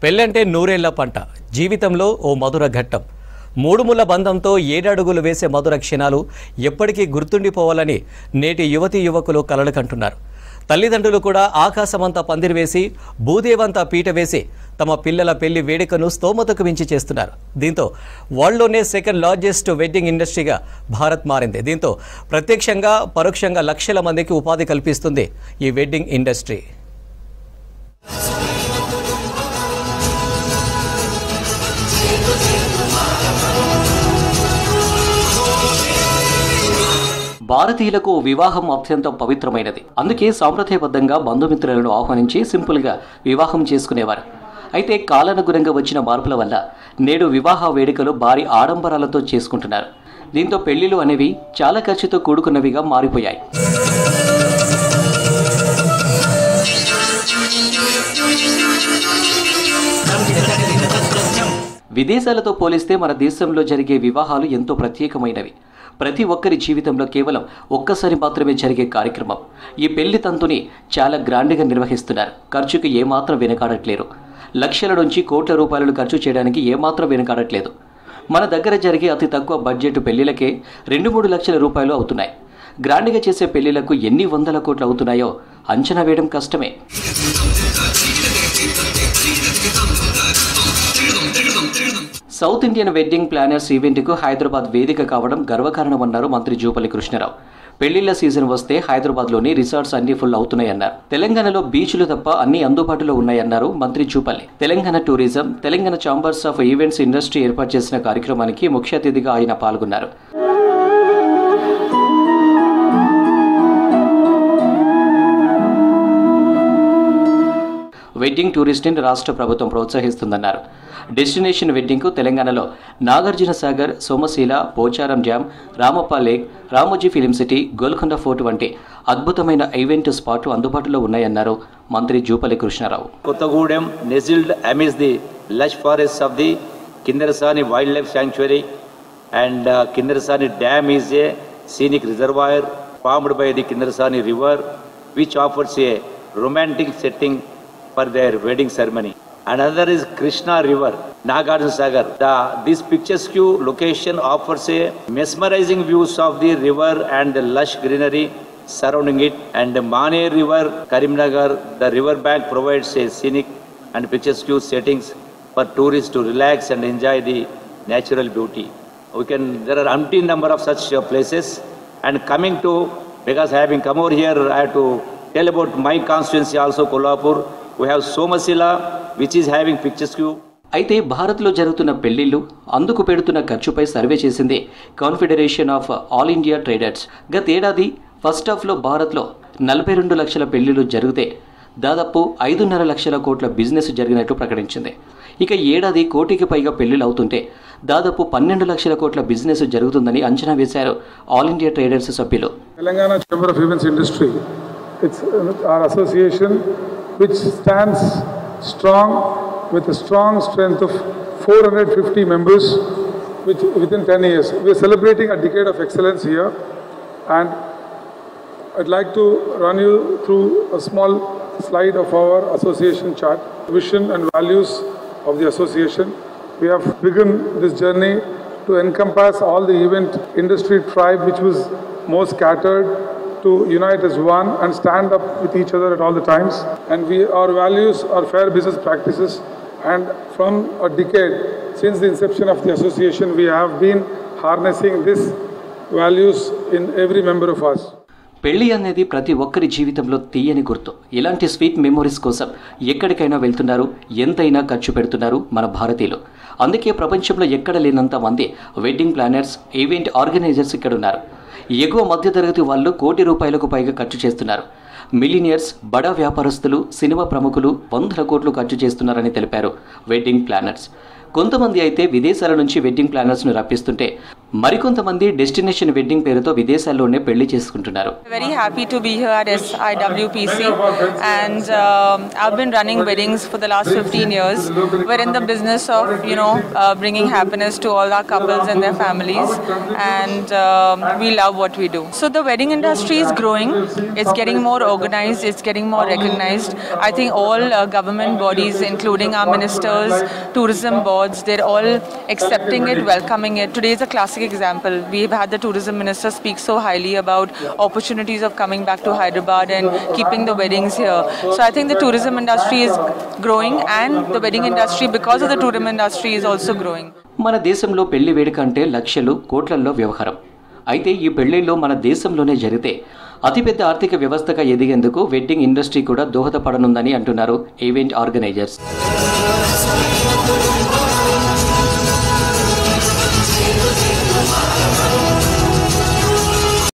పెళ్ళంటే నూరేళ్ల పంట, జీవితంలో ఓ మధుర ఘట్టం. మూడుముల బంధంతో 7 అడుగులు వేసే మధుర క్షణాలు ఎప్పటికీ గుర్తుండిపోవాలని నేటి యువతీ యువకులు కలలు కంటున్నారు. తల్లిదండ్రులు కూడా ఆకాశమంతా పందిరివేసి, భూదేవంతా పీట వేసి తమ పిల్లల పెళ్లి వేడుకను స్తోమతకు మించి చేస్తున్నారు. దీంతో వరల్డ్లోనే సెకండ్ లార్జెస్ట్ వెడ్డింగ్ ఇండస్ట్రీగా భారత్ మారింది. దీంతో ప్రత్యక్షంగా పరోక్షంగా లక్షల మందికి ఉపాధి కల్పిస్తుంది ఈ వెడ్డింగ్ ఇండస్ట్రీ. భారతీయులకు వివాహం అత్యంత పవిత్రమైనది. అందుకే సాంప్రదాయబద్ధంగా బంధుమిత్రులను ఆహ్వానించి సింపుల్గా వివాహం చేసుకునేవారు. అయితే కాలానుగుణంగా వచ్చిన మార్పుల వల్ల నేడు వివాహ వేడుకలు భారీ ఆడంబరాలతో చేసుకుంటున్నారు. దీంతో పెళ్లిళ్ళు అనేవి చాలా ఖర్చుతో కూడుకున్నవిగా మారిపోయాయి. విదేశాలతో పోలిస్తే మన దేశంలో జరిగే వివాహాలు ఎంతో ప్రత్యేకమైనవి. ప్రతి ఒక్కరి జీవితంలో కేవలం ఒక్కసారి మాత్రమే జరిగే కార్యక్రమం. ఈ పెళ్లి తంతుని చాలా గ్రాండ్గా నిర్వహిస్తున్నారు. ఖర్చుకి ఏమాత్రం వెనకాడట్లేరు. లక్షల నుంచి కోట్ల రూపాయలు ఖర్చు చేయడానికి ఏమాత్రం వెనకాడట్లేదు. మన దగ్గర జరిగే అతి తక్కువ బడ్జెట్ పెళ్లిలకే 2-3 లక్షల రూపాయలు అవుతున్నాయి. గ్రాండ్గా చేసే పెళ్లిలకు ఎన్ని వందల కోట్లు అవుతున్నాయో అంచనా వేయడం కష్టమే. సౌత్ ఇండియన్ వెడ్డింగ్ ప్లానర్స్ ఈవెంట్కు హైదరాబాద్ వేదిక కావడం గర్వకారణమన్నారు మంత్రి జూపల్లి కృష్ణారావు. పెళ్లిళ్ల సీజన్ వస్తే హైదరాబాద్లోని రిసార్ట్స్ అన్ని ఫుల్ అవుతున్నాయన్నారు. తెలంగాణలో బీచ్లు తప్ప అన్ని అందుబాటులో ఉన్నాయన్నారు మంత్రి Jupally. Telangana tourism, Telangana chambers of events industry ఏర్పాటు చేసిన కార్యక్రమానికి ముఖ్య అతిథిగా ఆయన పాల్గొన్నారు. వెడ్డింగ్ టూరిస్ట్ని రాష్ట్ర ప్రభుత్వం ప్రోత్సహిస్తుందన్నారు. డెస్టినేషన్ వెడ్డింగ్కు తెలంగాణలో Nagarjuna Sagar, Somasila, Pocharam dam, Ramappa lake, Ramoji film city, Golconda fort వంటి అద్భుతమైన ఈవెంట్ స్పాట్లు అందుబాటులో ఉన్నాయన్నారు మంత్రి Jupally Krishnarao. Kothagudem nestled amidst the lush forests of the Kindarasani Wildlife Sanctuary and Kindarasani Dam is a scenic reservoir formed by the Kindarasani River, which offers a romantic setting for their wedding ceremony. Another is Krishna River, Nagarjuna Sagar. This picturesque location offers a mesmerizing views of the river and the lush greenery surrounding it. And the Mane River, Karimnagar, the river bank provides a scenic and picturesque settings for tourists to relax and enjoy the natural beauty. There are umpteen number of such places. And coming to, because I have come over here, I have to tell about my constituency also, Kolhapur. We have Somashila, which is having picturesque. అయితే భారత్లో జరుగుతున్న పెళ్లిళ్లు, అందుకు పెడుతున్న ఖర్చుపై survey చేసింది confederation of all India traders. గతేడాది first హాఫ్లో భారత్లో 42 లక్షల పెళ్లిళ్లు జరిగితే దాదాపు 5.5 లక్షల కోట్ల బిజినెస్ జరిగినట్టు ప్రకటించింది. ఇక ఏడాది కోటికి పైగా పెళ్లిళ్ళు అవుతుంటే దాదాపు 12 లక్షల కోట్ల బిజినెస్ జరుగుతుందని అంచనా వేశారు ఆల్ ఇండియా ట్రేడర్స్ సభ్యులు. Telangana chamber of events industry, it's our association which stands strong with a strong strength of 450 members within 10 years. We are celebrating a decade of excellence here, and I'd like to run you through a small slide of our association chart, vision and values of the association. We have begun this journey to encompass all the event industry tribe which was more scattered, to unite as one and stand up with each other at all the times. And our values are fair business practices, and from a decade since the inception of the association we have been harnessing these values in every member of us. పెళ్లి అనేది ప్రతి ఒక్కరి జీవితంలో తీయని గుర్తు. ఇలాంటి sweet memories కోసం ఎక్కడికైనా వెళ్తున్నారు, ఎంతైనా ఖర్చు పెడుతున్నారు మన భారతీయులు. అందుకే ప్రపంచంలో ఎక్కడ లేనంత మంది వెడ్డింగ్ ప్లానర్స్, ఈవెంట్ ఆర్గనైజర్స్ ఇక్కడ ఉన్నారు. ఎగువ మధ్యతరగతి వాళ్ళు కోటి రూపాయలకు పైగా ఖర్చు చేస్తున్నారు. మిలినియర్స్, బడా వ్యాపారస్తులు, సినిమా ప్రముఖులు 100 కోట్లు ఖర్చు చేస్తున్నారని తెలిపారు వెడ్డింగ్ ప్లానర్స్. కొంతమంది అయితే విదేశాల నుంచి వెడ్డింగ్ ప్లానర్స్ను రప్పిస్తుంటే మరికొంతమంది డెస్టినేషన్ వెడ్డింగ్ పేరుతో విదేశాల్లోనే పెళ్లి చేసుకుంటున్నారు. Very happy to be here at SIWPC, and I've been running weddings for the last 15 years. We're in the business of bringing happiness to all our couples and their families, and we love what we do. So the wedding industry is growing. It's getting more organized. It's getting more recognized. I think all government bodies, including our ministers, tourism boards, they're all accepting it, welcoming it. Today is a classic example. We've had the tourism minister speak so highly about opportunities of coming back to Hyderabad and keeping the weddings here. So I think the tourism industry is growing, and the wedding industry, because of the tourism industry, is also growing. మన దేశంలో పెళ్లి వేడుక అంటే లక్షలు కోట్లల్లో వ్యవహారం. అయితే ఈ పెళ్లిళ్ళు మన దేశంలోనే జరిగితే అతిపెద్ద ఆర్థిక వ్యవస్థగా ఎదిగేందుకు వెడ్డింగ్ ఇండస్ట్రీ కూడా దోహదపడనుందని అంటున్నారు ఈవెంట్ ఆర్గనైజర్స్.